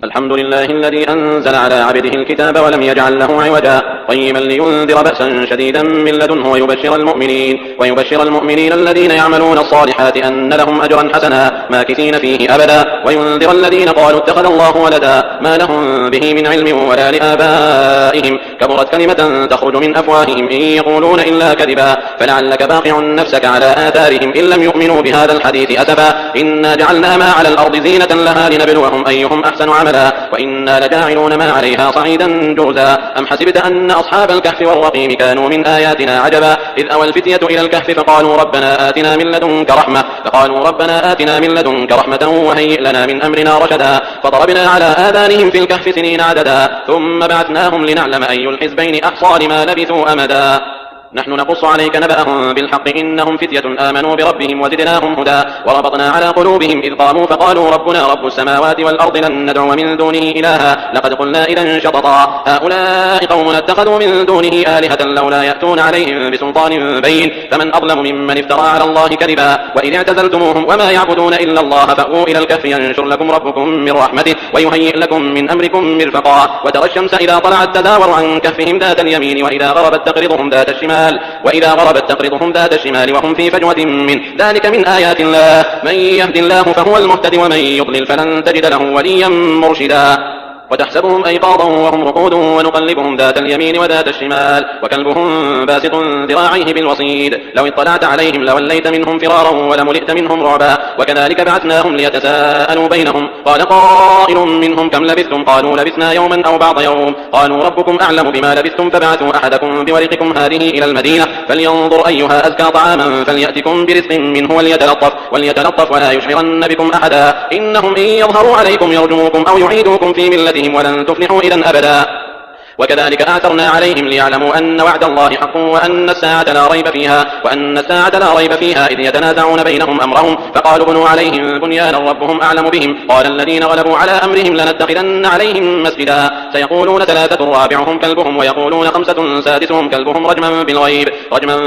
الحمد لله الذي أنزل على عبده الكتاب ولم يجعل له عوجا قيما لينذر بأسا شديدا من لدنه ويبشر المؤمنين الذين يعملون الصالحات أن لهم أجرا حسنا ماكثين فيه أبدا وينذر الذين قالوا اتخذ الله ولدا ما لهم به من علم ولا لآبائهم كبرت كلمة تخرج من أفواههم إن يقولون إلا كذبا فلعلك باقع نفسك على آثارهم إن لم يؤمنوا بهذا الحديث أسفا إنا جعلنا ما على الأرض زينة لها لنبلوهم أيهم أحسن عملا وإنا لجاعلون ما عليها صعيدا جرزا أم حسبت أن أصحاب الكهف والرقيم كانوا من آياتنا عجبا إذ أوى الفتية إلى الكهف فقالوا ربنا آتنا من لدنك رحمة وهيئ لنا من أمرنا رشدا فضربنا على آذانهم في الكهف سنين عددا ثم بعثناهم لنعلم أي الحزبين أحصى لما لبثوا أمدا نحن نقص عليك نبأهم بالحق إنهم فتية آمنوا بربهم وزدناهم هدى وربطنا على قلوبهم إذ قاموا فقالوا ربنا رب السماوات والأرض لن ندعو من دونه إلها لقد قلنا إذا شططا هؤلاء قوم اتخذوا من دونه آلهة لولا يأتون عليهم بسلطان بين فمن أظلم ممن افترى على الله كذبا وإذ اعتزلتموهم وما يعبدون إلا الله فأووا إلى الكهف ينشر لكم ربكم من رحمته ويهيئ لكم من أمركم مرفقا وترى الشمس إذا طلعت تداور عن كهفهم ذات اليمين وإذا غربت تقرضهم ذات الشمال وهم في فجوة من ذلك من آيات الله من يهد الله فهو المهتد ومن يضلل فلن تجد له وليا مرشدا وتحسبهم أيقاظا وهم رقود ونقلبهم ذات اليمين وذات الشمال وكلبهم باسط ذراعيه بالوصيد لو اطلعت عليهم لوليت منهم فرارا ولملئت منهم رعبا وكذلك بعثناهم ليتساءلوا بينهم قال قائل منهم كم لبثتم قالوا لبثنا يوما أو بعض يوم قالوا ربكم أعلم بما لبثتم فبعثوا أحدكم بورقكم هذه إلى المدينة فلينظر أيها أزكى طعاما فليأتكم برزق منه وليتلطف ولا يشعرن بكم أحدا إنهم إن يظهروا عليكم يرجموكم أو يعيدوكم في ملتهم ولن تفلحوا إذا أبدا وكذلك آثرنا عليهم ليعلموا أن وعد الله حق وأن الساعة لا ريب فيها إذ يتنازعون بينهم أمرهم فقالوا بنوا عليهم بنيانا ربهم أعلم بهم قال الذين غلبوا على أمرهم لنتخذن عليهم مسجدا سيقولون 3 رابعهم كلبهم ويقولون 5 سادسهم كلبهم رجما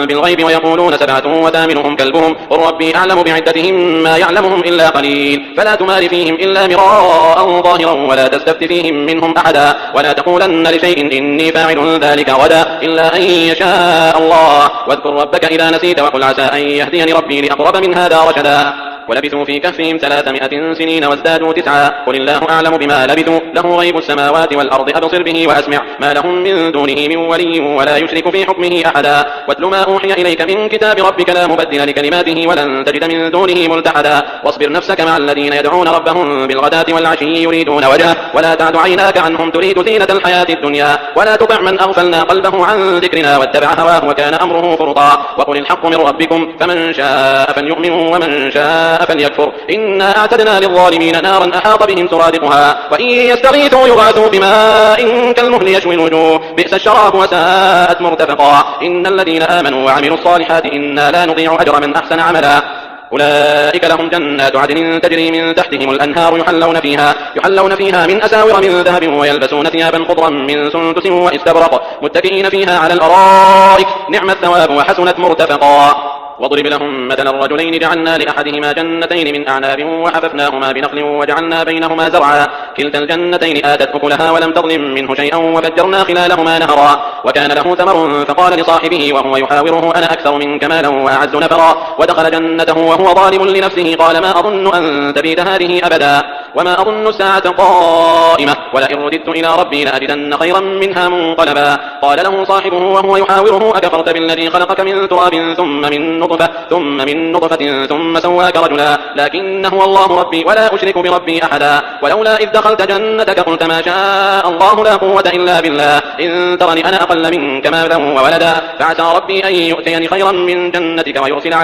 بالغيب ويقولون 7 وثامنهم كلبهم قل ربي أعلم بعدتهم ما يعلمهم إلا قليل فلا تمار فيهم إلا مراء ظاهرا ولا تستفت فيهم منهم أحدا ولا تقولن لشيء إني فاعل ذلك غدا إلا أن يشاء الله واذكر ربك إذا نسيت وقل عسى أن يهديني ربي لأقرب من هذا رشدا ولبثوا في كهفهم 300 سنين وازدادوا 9 قل الله أعلم بما لبثوا له غيب السماوات والأرض أبصر به وأسمع ما لهم من دونه من ولي ولا يشرك في حكمه أحدا واتل ما أوحي إليك من كتاب ربك لا مبدل لكلماته ولن تجد من دونه ملتحدا واصبر نفسك مع الذين يدعون ربهم بالغداة والعشي يريدون وجهه ولا تعد عيناك عنهم تريد زينة الحياة الدنيا ولا تطع من أغفلنا قلبه عن ذكرنا واتبع هواه وكان أمره فرطا وقل الحق من ربكم فمن شاء فليؤمن ومن شاء فليكفر إنا أعتدنا للظالمين نارا أحاط بهم سرادقها وإن يستغيثوا يغاثوا بماء كالمهل يشوي الوجوه بئس الشراب وساءت مرتفقا إن الذين آمنوا وعملوا الصالحات إنا لا نضيع أجر من أحسن عملا أولئك لهم جنات عدن تجري من تحتهم الأنهار يحلون فيها من أساور من ذهب ويلبسون ثيابا خضرا من سندس واستبرق متكئين فيها على الأرائك نعم الثواب وحسنت مرتفقا واضرب لهم مثلا الرجلين جعلنا لأحدهما جنتين من أعناب وحففناهما بنخل وجعلنا بينهما زرعا كلتا الجنتين آتت أكلها ولم تظلم منه شيئا وفجرنا خلالهما نهرا وكان له ثمر فقال لصاحبه وهو يحاوره أنا أكثر منك مالا وأعز نفرا ودخل جنته وهو ظالم لنفسه قال ما أظن أن تبيد هذه أبدا وما أظن الساعة قائمة ولئن رددت إلى ربي لأجدن خيرا منها منقلبا قال له صاحبه وهو يحاوره أكفرت بالذي خلقك من تراب ثم من نطفة ثم سواك رجلا لكن هو الله ربي ولا أشرك بربي أحدا ولولا إذ دخلت جنتك قلت ما شاء الله لا قوة إلا بالله إن ترني أنا أقل منك مالا وولدا فعسى ربي أن يؤتيني خيرا من جنتك ويرسل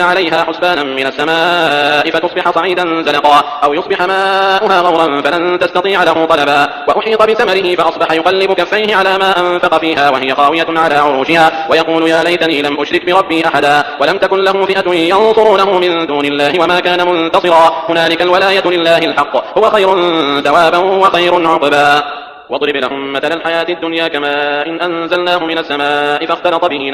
عليها حسبانا من السماء فتصبح صعيدا زلقا أو يصبح ماؤها غورا فلن تستطيع له طلبا وأحيط بثمره فأصبح يقلب كفيه على ما أنفق فيها وهي خاوية على عروشها ويقول يا ليتني لم أشرك بربي أحدا ولم تكن له فئة ينصرونه من دون الله وما كان منتصرا هنالك الولاية لله الحق هو خير ثوابا وخير عقبا واضرب لهم مثل الحياة الدنيا كماء إن أنزلناه من السماء فاختلط به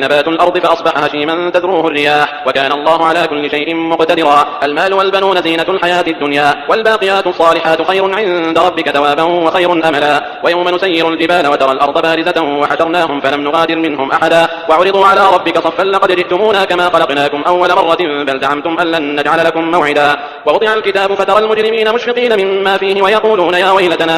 نبات الأرض فأصبح هشيما تذروه الرياح وكان الله على كل شيء مقتدرا. المال والبنون زينة الحياة الدنيا والباقيات الصالحات خير عند ربك ثوابا وخير أملا. ويوم نسير الجبال وترى الأرض بارزة وحشرناهم فلم نغادر منهم أحدا وعرضوا على ربك صفا لقد جئتمونا كما خلقناكم أول مرة بل زعمتم أن لن نجعل لكم موعدا. ووضع الكتاب فترى المجرمين مشفقين مما فيه ويقولون يا ويلتنا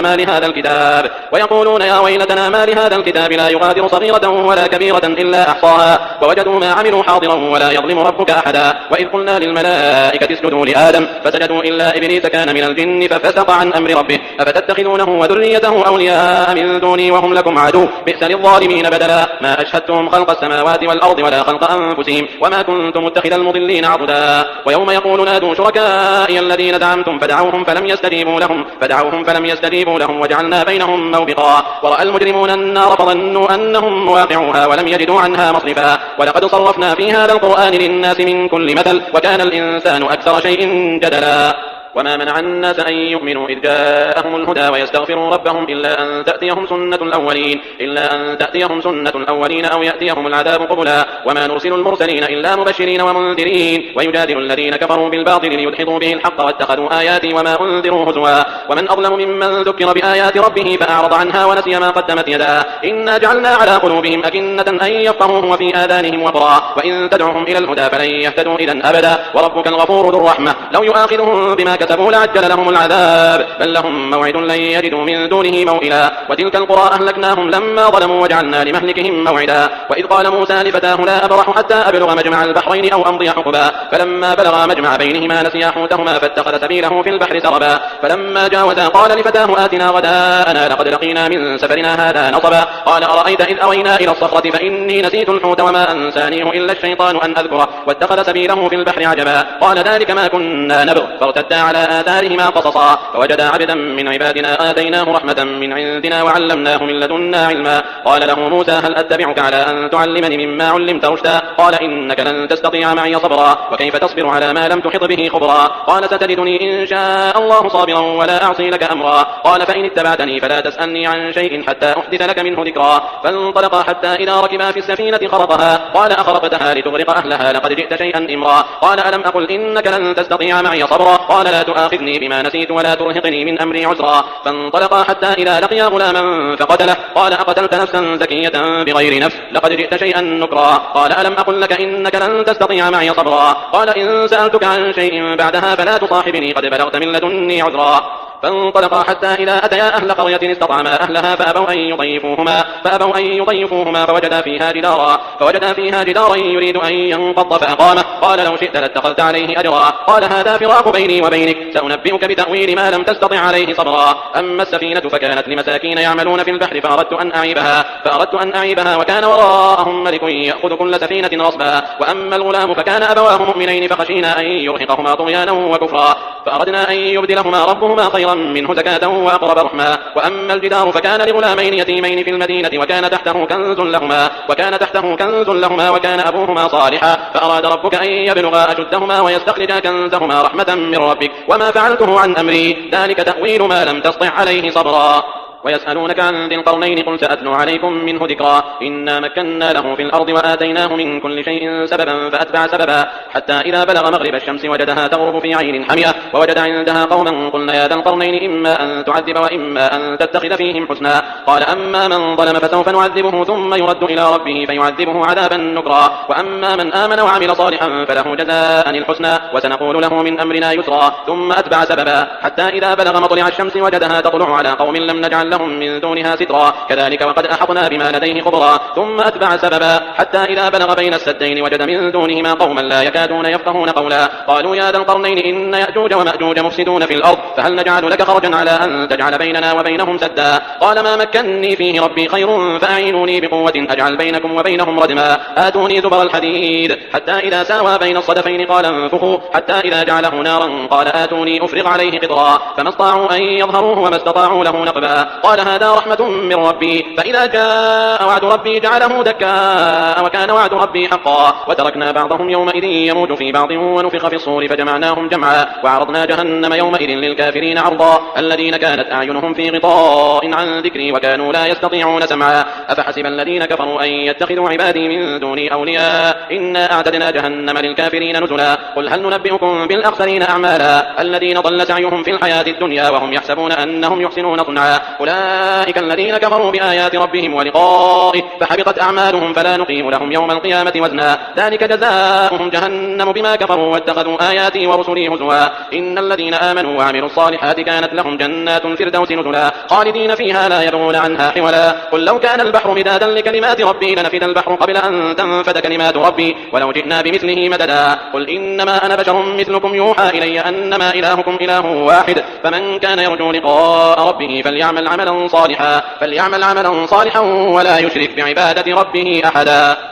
ما لهذا الكتاب لا يغادر صغيرة ولا كبيرة إلا أحصاها ووجدوا ما عملوا حاضرا ولا يظلم ربك أحدا. وإذ قلنا للملائكة اسجدوا لآدم فسجدوا إلا إبليس كان من الجن ففسق عن أمر ربه أفتتخذونه وذريته أولياء من دوني وهم لكم عدو بئس للظالمين بدلا. ما أشهدتهم خلق السماوات والأرض ولا خلق أنفسهم وما كنت متخذ المضلين عضدا. ويوم يقول نادوا شركائي الذين زعمتم فدعوهم فلم يستجيبوا لهم وجعلنا بينهم موبقا. ورأى المجرمون النار فظنوا أنهم مواقعوها ولم يجدوا عنها مصرفا. ولقد صرفنا في هذا القرآن للناس من كل مثل وكان الإنسان أكثر شيء جدلا. وما منع الناس أن يؤمنوا إذ جاءهم الهدى ويستغفروا ربهم إلا أن تأتيهم سنة الأولين أو يأتيهم العذاب قبلا. وما نرسل المرسلين إلا مبشرين ومنذرين ويجادل الذين كفروا بالباطل ليدحضوا به الحق واتخذوا آياتي وما أنذروا هزوا. ومن أظلم ممن ذكر بآيات ربه فأعرض عنها ونسي ما قدمت يداه إنا جعلنا على قلوبهم أكنة أن يفقهوه وفي آذانهم وقرا وإن تدعوهم إلى الهدى فلن يهتدوا إذا أبدا. وربك الغفور ذو الرحمة لو يؤاخذهم بما كسبوا لعجل لهم العذاب بل لهم موعد لن يجدوا من دونه موئلا. وتلك القرى أهلكناهم لما ظلموا وجعلنا لمهلكهم موعدا. وإذ قال موسى لفتاه لا أبرح حتى أبلغ مجمع البحرين أو أمضي حقبا فلما بلغا مجمع بينهما نسيا حوتهما فاتخذ سبيله في البحر سربا. فلما جاوزا قال لفتاه آتنا غداءنا لقد لقينا من سفرنا هذا نصبا. قال أرأيت إذ أوينا إلى الصخرة فإني نسيت الحوت وما أنسانيه إلا الشيطان أن أذكره واتخذ سبيله في البحر عجبا. قال ذلك ما كنا نبغ فارتدا على آثارهما قصصا فوجدا عبدا من عبادنا آتيناه رحمة من عندنا وعلمناه من لدنا علما. قال له موسى هل أتبعك على أن تعلمني مما علمت رشدا قال إنك لن تستطيع معي صبرا وكيف تصبر على ما لم تحط به خبرا. قال ستجدني إن شاء الله صابرا ولا أعصي لك أمرا. قال فإن اتبعتني فلا تسألني عن شيء حتى أحدث لك منه ذكرا. فانطلقا حتى إذا ركبا في السفينة خرقها قال أخرقتها لتغرق أهلها لقد جئت شيئا إمرا. قال ألم أقل إنك لن تستطيع معي صبرا قال لا تؤاخذني بما نسيت ولا ترهقني من أمري عسرا. فانطلقا حتى إذا لقيا غلاما فقتله قال أقتلت نفسا زكية بغير نفس لقد جئت شيئا نكرا. قال ألم أقل لك إنك لن تستطيع معي صبرا قال إن سألتك عن شيء بعدها فلا تصاحبني قد بلغت من لدني عذرا. فانطلقا حتى إذا أتيا أهل قرية استطعما أهلها فأبوا أن يضيفوهما فوجدا فيها جدارا يريد أن ينقض فأقامه قال لو شئت لاتخذت عليه أجرا. قال هذا فراق بيني وبينك سأنبئك بتأويل ما لم تستطع عليه صبرا. أما السفينة فكانت لمساكين يعملون في البحر فأردت أن أعيبها وكان وراءهم ملك يأخذ كل سفينة غصبا. وأما الغلام فكان أبواه مؤمنين فخشينا أن يرهقهما طغيانا وكفرا فأردنا أن يبدلهما ربهما خيرا منه زكاة وأقرب رحما. وأما الجدار فكان لغلامين يتيمين في المدينة وكان تحته كنز لهما وكان أبوهما صالحا فأراد ربك أن يبلغا أشدهما ويستخرجا كنزهما رحمة من ربك وما فعلته عن أمري ذلك تأويل ما لم تسطع عليه صبرا. ويسألونك عن ذي القرنين قل سأتلو عليكم منه ذكرا. إنا مكنا له في الأرض وآتيناه من كل شيء سببا فأتبع سببا حتى إذا بلغ مغرب الشمس وجدها تغرب في عين حمية ووجد عندها قوما قلنا يا ذا القرنين إما أن تعذب وإما أن تتخذ فيهم حسنا. قال أما من ظلم فسوف نعذبه ثم يرد إلى ربه فيعذبه عذابا نكرا. وأما من آمن وعمل صالحا فله جزاء الحسنى وسنقول له من أمرنا يسرا. ثم أتبع سببا حتى إذا بلغ مطلع الشمس وجدها تطلع على قوم لم نجعل لهم من دونها سترا كذلك وقد أحطنا بما لديه خبرا. ثم أتبع سببا حتى إذا بلغ بين السدين وجد من دونهما قوما لا يكادون يفقهون قولا. قالوا يا ذا القرنين إن يأجوج ومأجوج مفسدون في الأرض فهل نجعل لك خرجا على أن تجعل بيننا وبينهم سدا. قال ما مكنني فيه ربي خير فأعينوني بقوة أجعل بينكم وبينهم ردما. آتوني زبر الحديد حتى إذا ساوى بين الصدفين قال انفخوا حتى إذا جعله نارا قال آتوني أفرغ عليه قطرا. فما استطاعوا أن يظهروه وما استطاعوا له نقبا. قال هذا رحمة من ربي فإذا جاء وعد ربي جعله دكاء وكان وعد ربي حقا وتركنا بعضهم يومئذ يموج في بعض ونفخ في الصور فجمعناهم جمعا وعرضنا جهنم يومئذ للكافرين عرضا الذين كانت أعينهم في غطاء عن ذكري وكانوا لا يستطيعون سمعا أفحسب الذين كفروا أن يتخذوا عبادي من دوني أولياء إنا أعتدنا جهنم للكافرين نزلا قل هل ننبئكم بالأخسرين أعمالا الذين ضل سعيهم في الحياة الدنيا وهم يحسبون أنهم يحسنون صنعا أولئك الذين كفروا بآيات ربهم ولقائه فحبطت أعمالهم فلا نقيم لهم يوم القيامة وزنا ذلك جزاؤهم جهنم بما كفروا واتخذوا آياتي ورسلي هزوا إن الذين آمنوا وعملوا الصالحات كانت لهم جنات الفردوس نزلا خالدين فيها لا يبغون عنها حولا قل لو كان البحر مدادا لكلمات ربي لنفد البحر قبل أن تنفد كلمات ربي ولو جئنا بمثله مددا قل إنما أنا بشر مثلكم يوحى إلي أنما إلهكم إله واحد فمن كان يرجو لقاء ربه فليعمل عملا صالحا ولا يشرك بعبادة ربه أحدا.